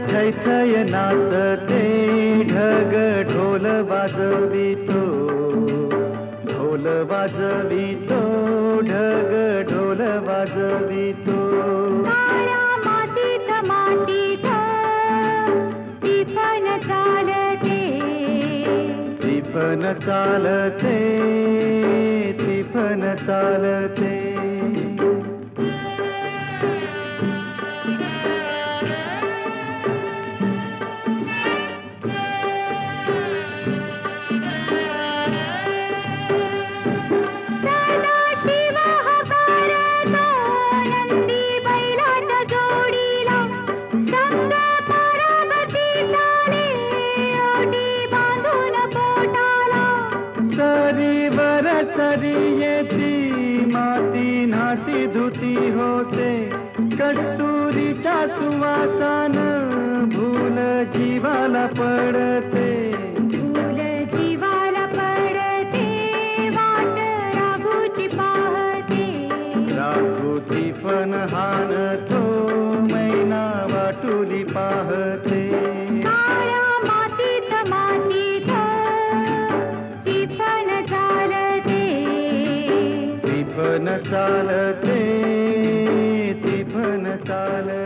थै थै नाचते ढग ढोल वाजवितो, ढोल वाजवितो ढग ढोल वाजवितो. काळ्या मातीत मातीत टिपण चालते, टिपण चालते, टिपण चालते. सदाशिव हकारतो नंदी बैलाच्या जोडीला, संग पार्वती चाले ओटी बांधून पोटाला. सरीवर सरी येती माती नाती धुती होते, कस्तुरीच्या सुवासान भूल जीवाला पडते. फूल जीवाला पडते वाट राघूची पाहते, राघूची पण हाणतो मैना वाटुली पाहते. काळ्या मातीत मातीत टिपण चालते, टिपण चालते, टिपण चालते.